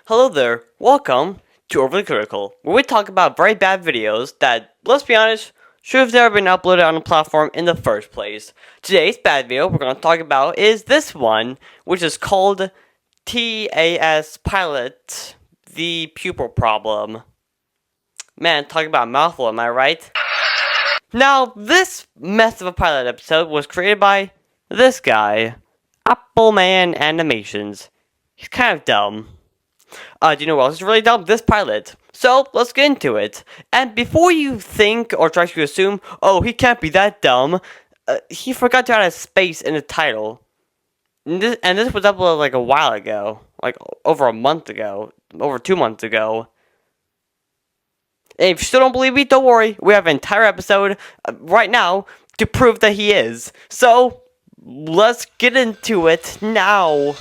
Hello there, welcome to Overly Critical, where we talk about very bad videos that, let's be honest, should have never been uploaded on the platform in the first place. Today's bad video we're going to talk about is this one, which is called TAS Pilot, the Pupil Problem. Man, talking about a mouthful, am I right? Now, this mess of a pilot episode was created by this guy, Appleman Animations. He's kind of dumb. Do you know what else is really dumb? This pilot. So, let's get into it. And before you think or try to assume, oh, he can't be that dumb, he forgot to add a space in the title. And this was uploaded like a while ago. Like, over a month ago. Over 2 months ago. And if you still don't believe me, don't worry. We have an entire episode right now to prove that he is. So, let's get into it now.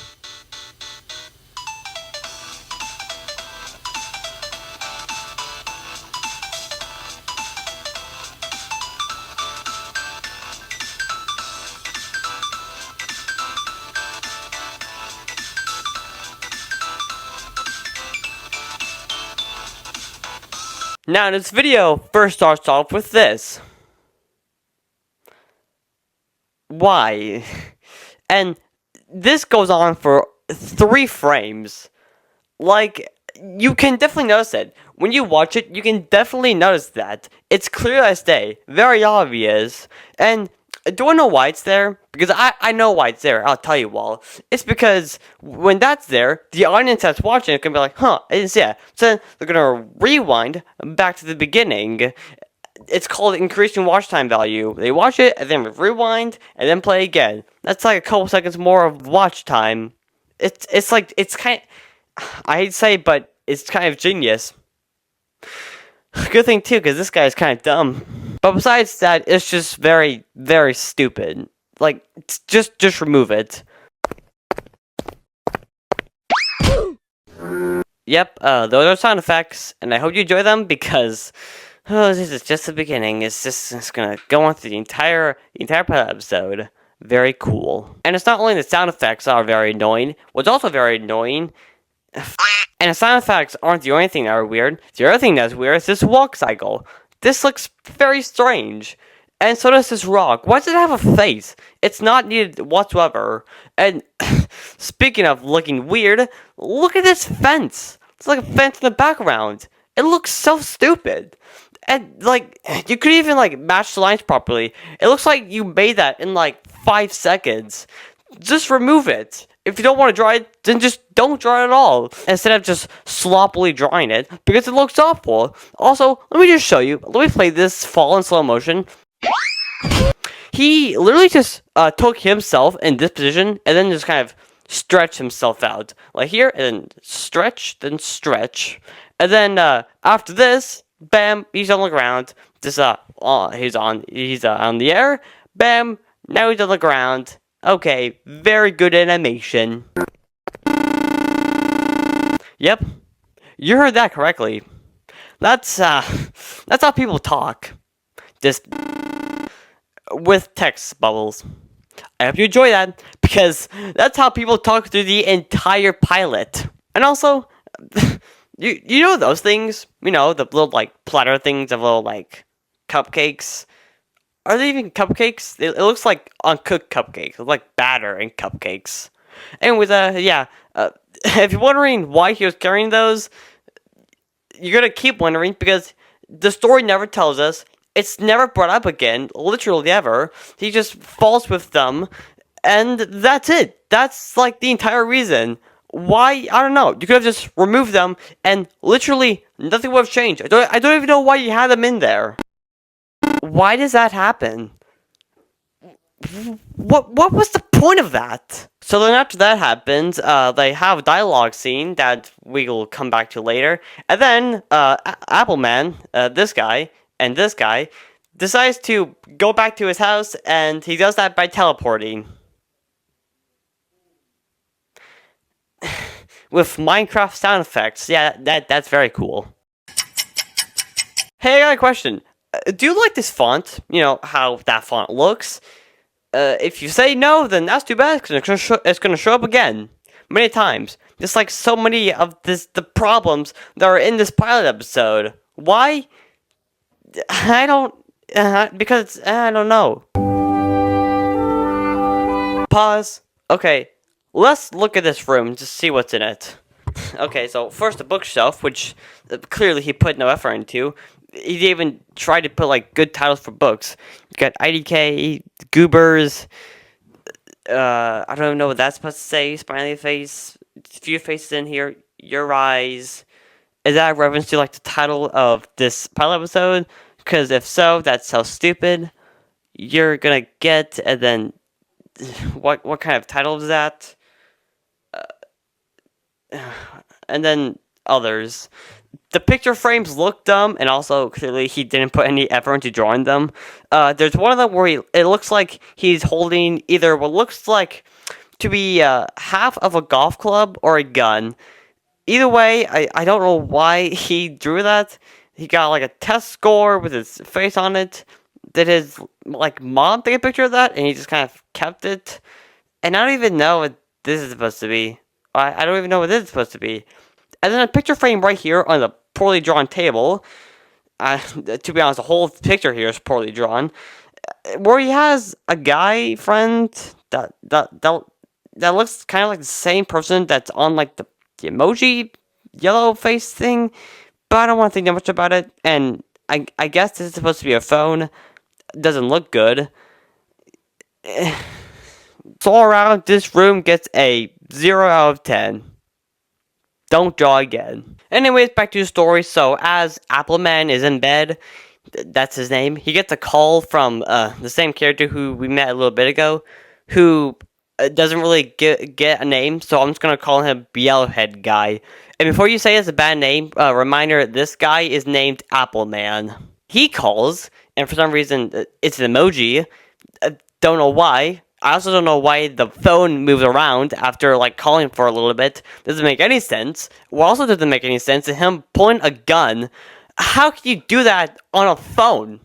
Now, this video first starts off with this. Why? And this goes on for 3 frames. Like, you can definitely notice it. When you watch it, you can definitely notice that. It's clear as day. Very obvious. And do I know why it's there? Because I know why it's there. I'll tell you all. It's because when that's there, the audience that's watching it can be like, huh, I didn't see it. So they're going to rewind back to the beginning. It's called increasing watch time value. They watch it, and then rewind, and then play again. That's like a couple seconds more of watch time. It's kind of, I hate to say, but it's kind of genius. Good thing too, because this guy is kind of dumb. But besides that, it's just very, very stupid. Like, just remove it. Yep, those are sound effects, and I hope you enjoy them because this is just the beginning. It's gonna go on through the entire pilot episode. Very cool. And it's not only the sound effects that are very annoying. What's also very annoying, and the sound effects aren't the only thing that are weird. The other thing that's weird is this walk cycle. This looks very strange. And so does this rock. Why does it have a face? It's not needed whatsoever. And speaking of looking weird, look at this fence. It's like a fence in the background. It looks so stupid. And like, you could even like match the lines properly. It looks like you made that in like 5 seconds. Just remove it. If you don't want to draw it, then just don't draw it at all. Instead of just sloppily drawing it, because it looks awful. Also, let me just show you. Let me play this fall in slow motion. He literally just took himself in this position, and then just kind of stretched himself out. Like here, and then stretch. And then after this, bam, he's on the ground. This he's on the air. Bam, now he's on the ground. Okay, very good animation. Yep, you heard that correctly. That's how people talk. Just with text bubbles. I hope you enjoy that, because that's how people talk through the entire pilot. And also, you know those things? You know, the little like platter things of little like cupcakes. Are they even cupcakes? It looks like uncooked cupcakes. It's like batter and cupcakes. Anyways, if you're wondering why he was carrying those, you're gonna keep wondering because the story never tells us. It's never brought up again, literally ever. He just falls with them, and that's it. That's like the entire reason. Why? I don't know. You could have just removed them, and literally nothing would have changed. I don't even know why you had them in there. Why does that happen? What was the point of that? So then after that happens, they have a dialogue scene that we will come back to later. And then, Appleman, this guy, and this guy, decides to go back to his house, and he does that by teleporting. With Minecraft sound effects. Yeah, that's very cool. Hey, I got a question. Do you like this font? You know, how that font looks? If you say no, then that's too bad, because it's gonna show up again. many times. Just like so many of the problems that are in this pilot episode. Why? I don't. Because I don't know. Pause. Okay, let's look at this room to see what's in it. Okay, so first the bookshelf, which clearly he put no effort into. He even tried to put like good titles for books. You got IDK, Goobers. I don't even know what that's supposed to say. Smiley face. Few faces in here. Your eyes. Is that a reference to like the title of this pilot episode? Because if so, that's so stupid. You're gonna get, and then what kind of title is that? And then others. The picture frames look dumb, and also clearly he didn't put any effort into drawing them. There's one of them where it looks like he's holding either what looks like to be half of a golf club or a gun. Either way, I don't know why he drew that. He got like a test score with his face on it. Did his like mom take a picture of that, and he just kind of kept it. And I don't even know what this is supposed to be. I don't even know what this is supposed to be. And then a picture frame right here on the poorly drawn table. To be honest, the whole picture here is poorly drawn. Where he has a guy friend that looks kind of like the same person that's on like the emoji yellow face thing. But I don't want to think that much about it. And I guess this is supposed to be a phone. Doesn't look good. So all around, this room gets a 0 out of 10. Don't draw again. Anyways, back to the story. So as Appleman is in bed, that's his name, he gets a call from the same character who we met a little bit ago, who doesn't really get a name, so I'm just going to call him Yellowhead Guy. And before you say it's a bad name, reminder, this guy is named Appleman. He calls, and for some reason, it's an emoji. Don't know why. I also don't know why the phone moves around after like calling for a little bit. Doesn't make any sense. What also doesn't make any sense is him pulling a gun. How can you do that on a phone?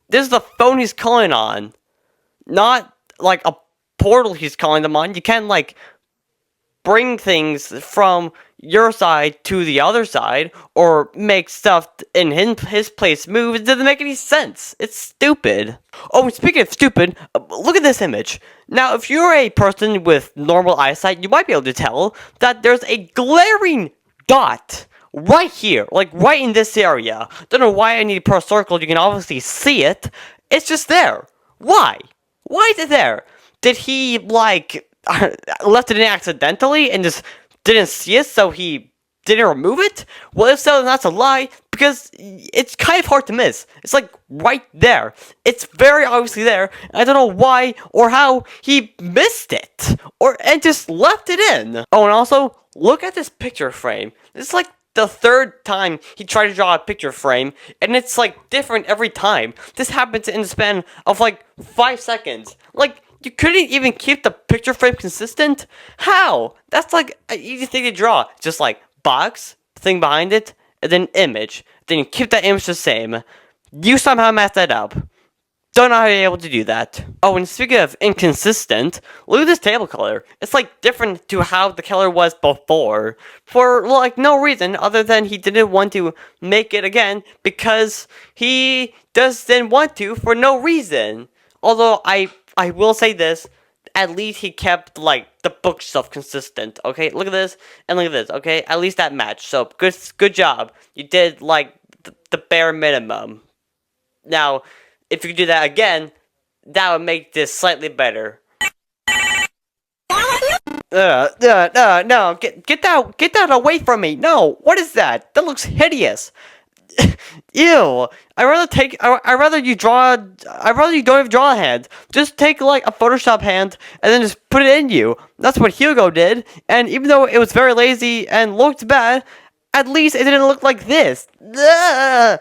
This is the phone he's calling on, not like a portal he's calling them on. You can't like bring things from your side to the other side or make stuff in his place move. It doesn't make any sense. It's stupid. Oh, and speaking of stupid, look at this image. Now, if you're a person with normal eyesight, you might be able to tell that there's a glaring dot right here, like right in this area. Don't know why I need to put a circle. You can obviously see it. It's just there. Why? Why is it there? Did he like left it in accidentally and just didn't see it, so he didn't remove it? Well, if so, then that's a lie, because it's kind of hard to miss. It's like right there. It's very obviously there. I don't know why or how he missed it and just left it in. Oh, and also look at this picture frame. It's like the third time he tried to draw a picture frame, and it's like different every time. This happens in the span of like 5 seconds. Like, you couldn't even keep the picture frame consistent? How? That's like an easy thing to draw. Just like box, thing behind it, and then image. Then you keep that image the same. You somehow messed that up. Don't know how you're able to do that. Oh, and speaking of inconsistent, look at this table color. It's like different to how the color was before. For like no reason other than he didn't want to make it again because he doesn't want to for no reason. Although I will say this, at least he kept, like, the bookshelf consistent, okay? Look at this, and look at this, okay? At least that matched, so good job. You did, like, the bare minimum. Now, if you could do that again, that would make this slightly better. No, get that away from me. No, what is that? That looks hideous. Ew. I'd rather you don't even draw a hand. Just take like a Photoshop hand and then just put it in you. That's what Hugo did. And even though it was very lazy and looked bad, at least it didn't look like this. Ugh.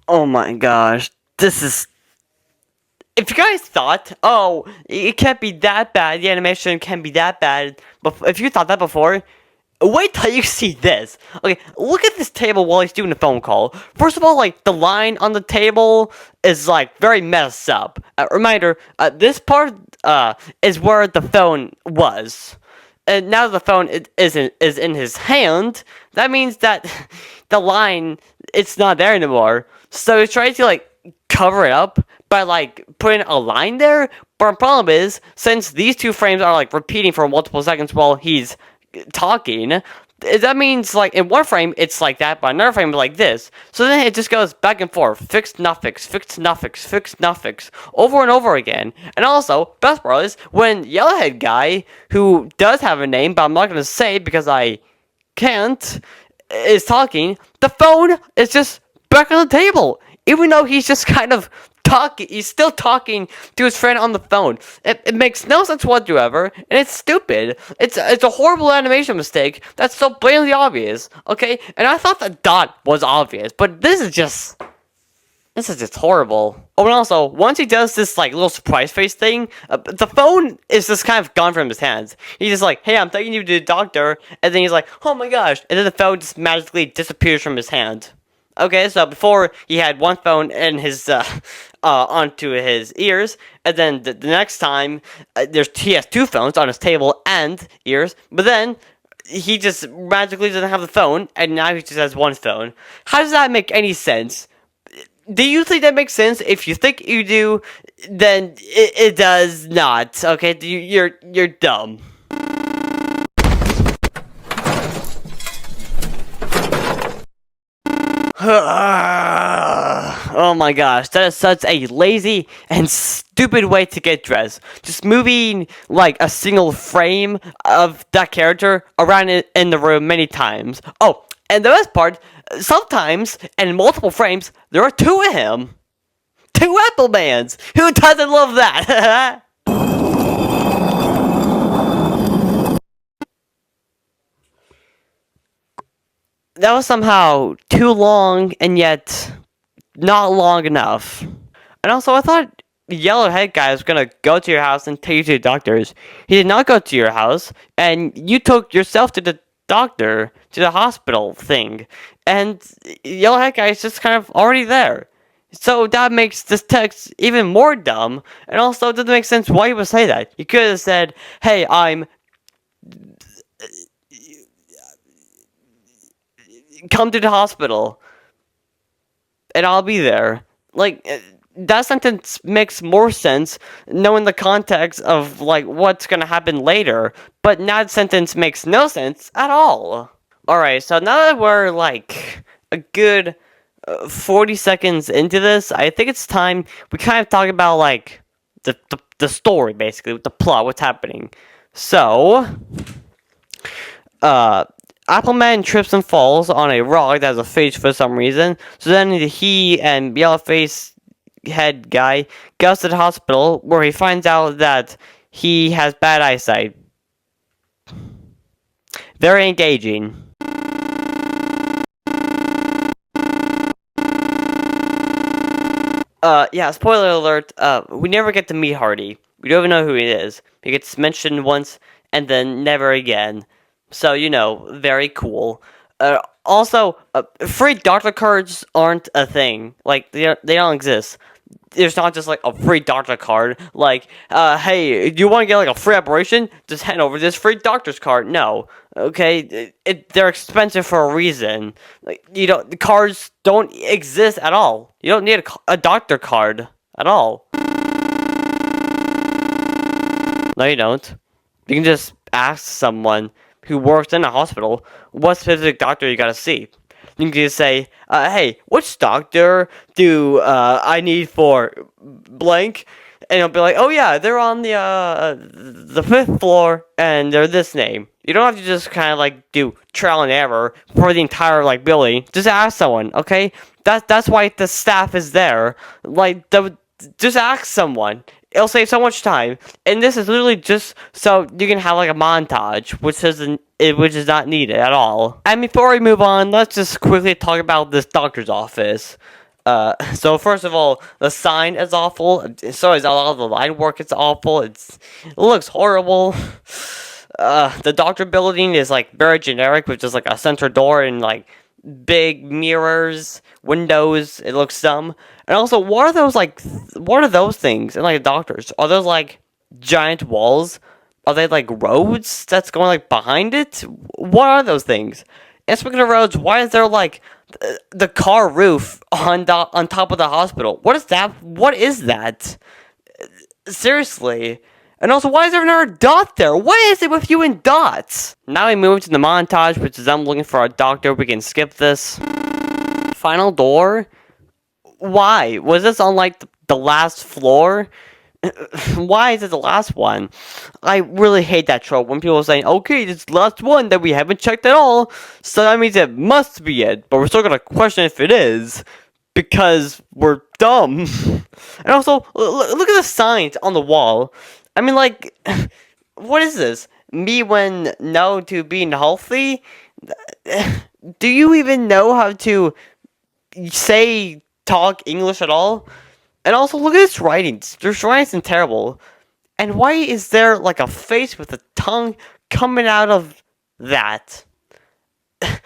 Oh my gosh. This is... If you guys thought, oh, it can't be that bad, the animation can't be that bad, but if you thought that before, Wait till you see this. Okay, look at this table while he's doing the phone call. First of all, like, the line on the table is, like, very messed up. Reminder, this part, is where the phone was. And now the phone is in his hand, that means that the line, it's not there anymore. So he's trying to, like, cover it up by, like, putting a line there. But the problem is, since these two frames are, like, repeating for multiple seconds while he's talking, that means, like, in one frame it's like that, but another frame is like this. So then it just goes back and forth, fix not fix, fix not fix, fix not fix, over and over again. And also, best part is when Yellowhead guy, who does have a name but I'm not gonna say because I can't, is talking, the phone is just back on the table, even though he's just kind of talking. He's still talking to his friend on the phone. It makes no sense whatsoever, and it's stupid. It's a horrible animation mistake that's so blatantly obvious. Okay, and I thought the dot was obvious, but this is just horrible. Oh, and also, once he does this, like, little surprise face thing, the phone is just kind of gone from his hands. He's just like, hey, I'm taking you to the doctor, and then he's like, oh my gosh, and then the phone just magically disappears from his hand. Okay, so before he had one phone in his, onto his ears, and then the next time, he has two phones on his table and ears, but then he just magically doesn't have the phone, and now he just has one phone. How does that make any sense? Do you think that makes sense? If you think you do, then it does not. Okay, you're dumb. Oh my gosh, that is such a lazy and stupid way to get dressed. Just moving, like, a single frame of that character around in the room many times. Oh, and the best part, sometimes, in multiple frames, there are two of him. Two Applemans! Who doesn't love that? That was somehow too long, and yet not long enough. And also, I thought the yellowhead guy was gonna go to your house and take you to the doctors. He did not go to your house, and you took yourself to the doctor, to the hospital thing. And yellowhead guy is just kind of already there. So that makes this text even more dumb, and also it doesn't make sense why you would say that. You could have said, hey, come to the hospital, and I'll be there. Like, that sentence makes more sense knowing the context of, like, what's gonna happen later, but that sentence makes no sense at all. Alright, so now that we're, like, a good 40 seconds into this, I think it's time we kind of talk about, like, the story, basically, the plot, what's happening. So, Appleman trips and falls on a rock that has a face for some reason, so then he and Yellowface head guy goes to the hospital where he finds out that he has bad eyesight. Very engaging. Yeah, spoiler alert, we never get to meet Hardy. We don't even know who he is. He gets mentioned once, and then never again. So, you know, very cool. Also, free doctor cards aren't a thing. Like, they don't exist. There's not just, like, a free doctor card. Like, hey, do you want to get, like, a free operation? Just hand over this free doctor's card. No. Okay? They're expensive for a reason. Like, the cards don't exist at all. You don't need a doctor card at all. No, you don't. You can just ask someone who works in a hospital what specific doctor you gotta see. You can just say, hey, which doctor do I need for blank? And it'll be like, oh yeah, they're on the 5th floor, and they're this name. You don't have to just kind of, like, do trial and error for the entire, like, building. Just ask someone, okay? That's why the staff is there. Like, just ask someone. It'll save so much time, and this is literally just so you can have, like, a montage, which is not needed at all. And before we move on, let's just quickly talk about this doctor's office. So first of all, the sign is awful. So is a lot of the line work. It's awful. It looks horrible. The doctor building is like very generic, with just like a center door and like big mirrors, windows. It looks dumb. And also, what are those like? What are those things? And like doctors, are those like giant walls? Are they like roads that's going like behind it? What are those things? And speaking of roads, why is there like the car roof on top of the hospital? What is that? What is that? Seriously. And also, why is there another dot there? What is it with you and dots? Now we move to the montage, which is them looking for a doctor. We can skip this. Final door? Why? Was this on, like, the last floor? Why is it the last one? I really hate that trope when people are saying, okay, this is the last one that we haven't checked at all, so that means it must be it, but we're still gonna question if it is, because we're dumb. And also, look at the signs on the wall. I mean, like, what is this? Me when no to being healthy? Do you even know how to talk English at all? And also, look at this writing. This writing's terrible. And why is there, like, a face with a tongue coming out of that? And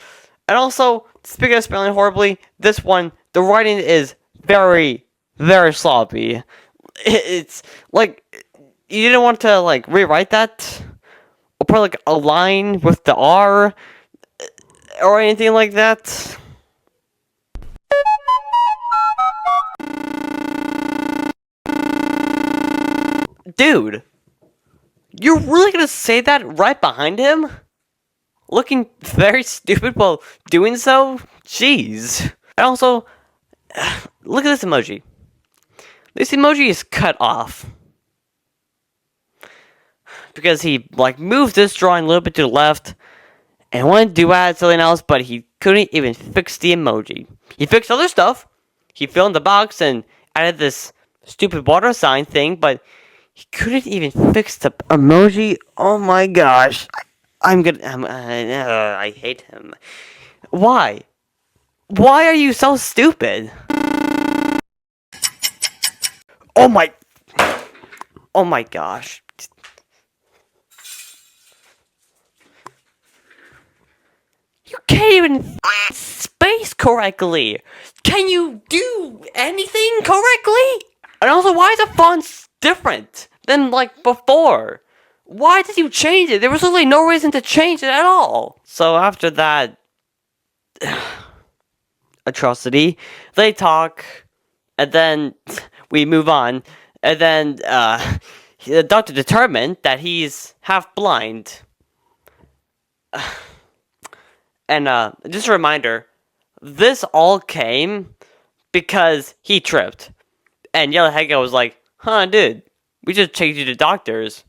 also, speaking of spelling horribly, this one, the writing is very, very sloppy. It's, like, you didn't want to, like, rewrite that? Or put, like, a line with the R? Or anything like that? Dude, you're really gonna say that right behind him? Looking very stupid while doing so? Jeez. And also, look at this emoji. This emoji is cut off. Because he, like, moved this drawing a little bit to the left and wanted to add something else, but he couldn't even fix the emoji. He fixed other stuff. He filled in the box and added this stupid water sign thing, but he couldn't even fix the emoji. Oh my gosh. I hate him. Why? Why are you so stupid? Oh my gosh. You can't even space correctly. Can you do anything correctly? And also, why is the font different than, like, before? Why did you change it? There was literally no reason to change it at all. So after that atrocity, they talk, and then we move on, and then the doctor determined that he's half blind. And just a reminder, this all came because he tripped. And Yellow Head Guy was like, huh, dude, we just changed you to doctors.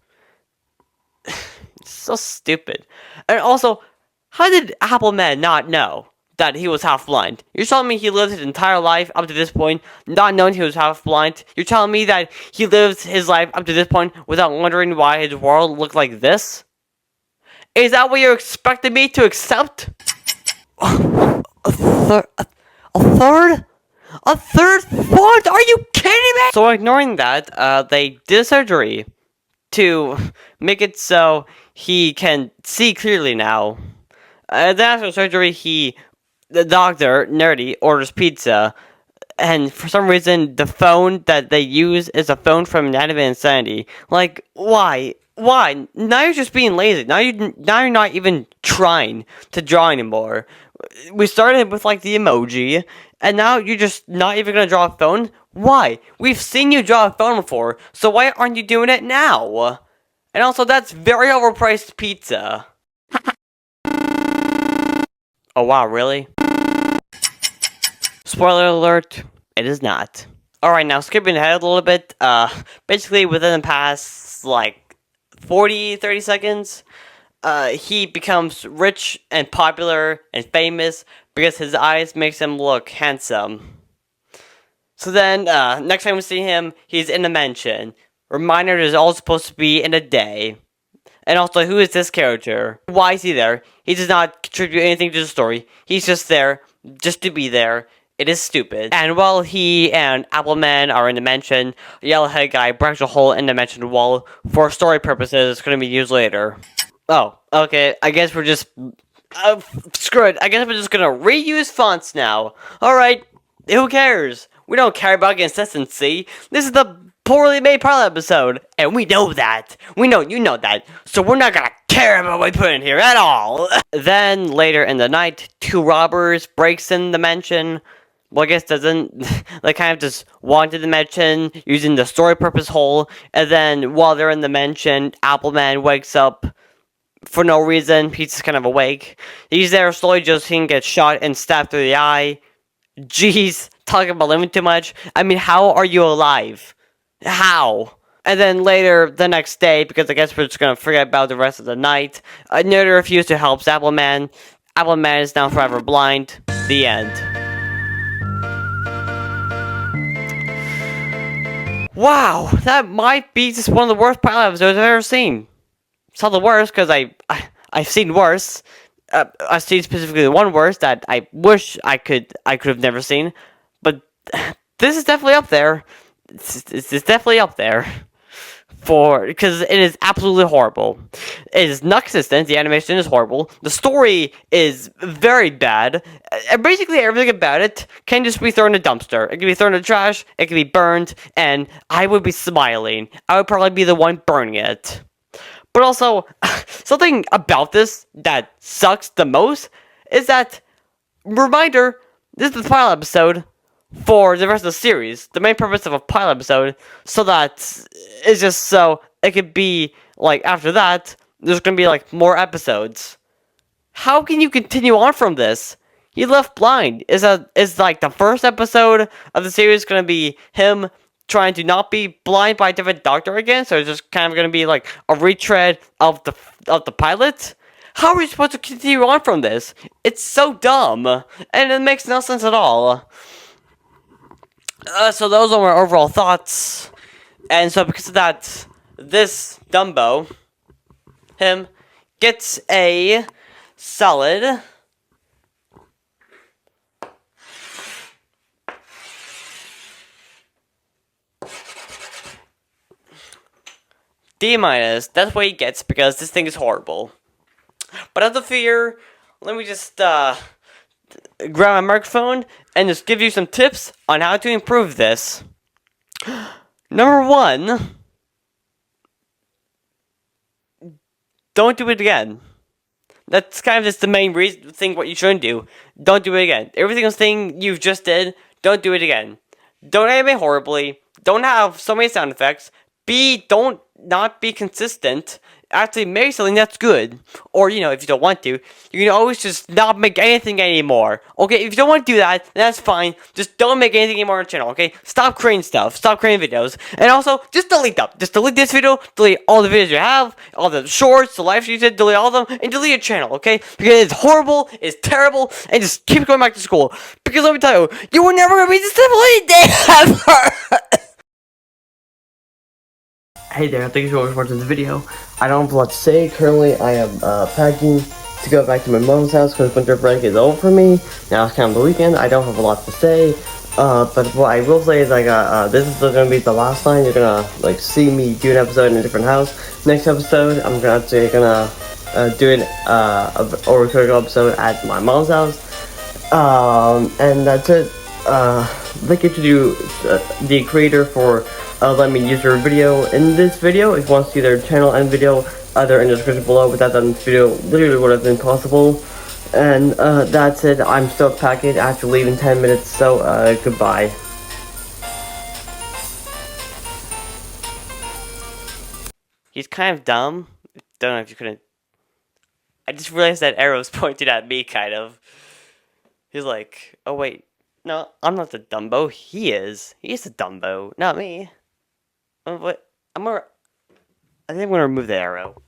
So stupid. And also, how did Appleman not know that he was half blind? You're telling me he lived his entire life up to this point not knowing he was half blind? You're telling me that he lived his life up to this point without wondering why his world looked like this? Is that what you're expecting me to accept? A third font? Are you kidding me? So ignoring that, they did surgery to make it so he can see clearly now. Then after surgery, the doctor, Nerdy, orders pizza. And for some reason, the phone that they use is a phone from Anatomy of Insanity. Like, why? Why? Now you're just being lazy. Now you're not even trying to draw anymore. We started with, like, the emoji, and now you're just not even gonna draw a phone? Why? We've seen you draw a phone before, so why aren't you doing it now? And also, that's very overpriced pizza. Oh wow, really? Spoiler alert, it is not. Alright, now skipping ahead a little bit, basically within the past, like, 30 seconds, he becomes rich and popular and famous because his eyes makes him look handsome. So then, next time we see him, he's in a mansion. Reminder, is all supposed to be in a day. And also, who is this character? Why is he there? He does not contribute anything to the story. He's just there, just to be there. It is stupid. And while he and Appleman are in the mansion, the Yellow Head Guy breaks a hole in the mansion wall for story purposes. It's going to be used later. Oh, okay. I guess we're just screw it. I guess we're just gonna reuse fonts now. All right. Who cares? We don't care about consistency. This is the poorly made pilot episode, and we know that. We know you know that. So we're not gonna care about what we put in here at all. Then later in the night, two robbers breaks in the mansion. Well, I guess doesn't. They kind of just walk into the mansion using the story purpose hole, and then while they're in the mansion, Appleman wakes up for no reason. He's just kind of awake. He's there slowly just seeing get shot and stabbed through the eye. Jeez, talking about living too much. I mean, how are you alive? How? And then later, the next day, because I guess we're just gonna forget about the rest of the night, Nerder refused to help Appleman. Appleman is now forever blind. The end. Wow, that might be just one of the worst pilot episodes I've ever seen. It's not the worst because I've seen worse. I've seen specifically the one worse that I wish I could have never seen, but this is definitely up there. It's definitely up there because it is absolutely horrible. It is not consistent. The animation is horrible. The story is very bad. And basically everything about it can just be thrown in a dumpster. It can be thrown in the trash. It can be burned, and I would be smiling. I would probably be the one burning it. But also, something about this that sucks the most is that, reminder, this is the pilot episode for the rest of the series. The main purpose of a pilot episode, so that it's just so it could be, like, after that, there's gonna be, like, more episodes. How can you continue on from this? He left blind. Is like the first episode of the series gonna be him trying to not be blind by a different doctor again? So it's just kind of gonna be like a retread of the pilot. How are we supposed to continue on from this? It's so dumb, and it makes no sense at all. So those are my overall thoughts, and so because of that, this Dumbo, him, gets a solid D-. That's what he gets because this thing is horrible. But out of fear, let me just grab my microphone and just give you some tips on how to improve this. Number 1, don't do it again. That's kind of just the main thing what you shouldn't do. Don't do it again. Everything else thing you just did, don't do it again. Don't animate horribly. Don't have so many sound effects. Don't not be consistent. Actually make something that's good. Or, if you don't want to, you can always just not make anything anymore. Okay, if you don't want to do that, then that's fine. Just don't make anything anymore on the channel, okay? Stop creating stuff. Stop creating videos. And also, just delete them. Just delete this video, delete all the videos you have, all the shorts, the live streams you did, delete all of them, and delete your channel, okay? Because it's horrible, it's terrible, and just keep going back to school. Because let me tell you, you were never going to be disappointed ever! Hey there, thank you so much for watching this video. I don't have a lot to say. Currently, I am packing to go back to my mom's house because winter break is over for me. Now it's kind of the weekend. I don't have a lot to say. But what I will say is, this is going to be the last time you're going to, see me do an episode in a different house. Next episode, I'm going to do a recording episode at my mom's house. And that's it. Thank you to the creator for let me use their video in this video. If you want to see their channel and video, they're in the description below. Without that, this video literally would have been impossible. And that's it. I'm still packing. I have to leave in 10 minutes, so goodbye. He's kind of dumb. Don't know if you couldn't. I just realized that arrow's pointed at me, kind of. He's like, oh wait, no, I'm not the Dumbo. He is. He's the Dumbo, not me. What? I think I'm gonna remove the arrow.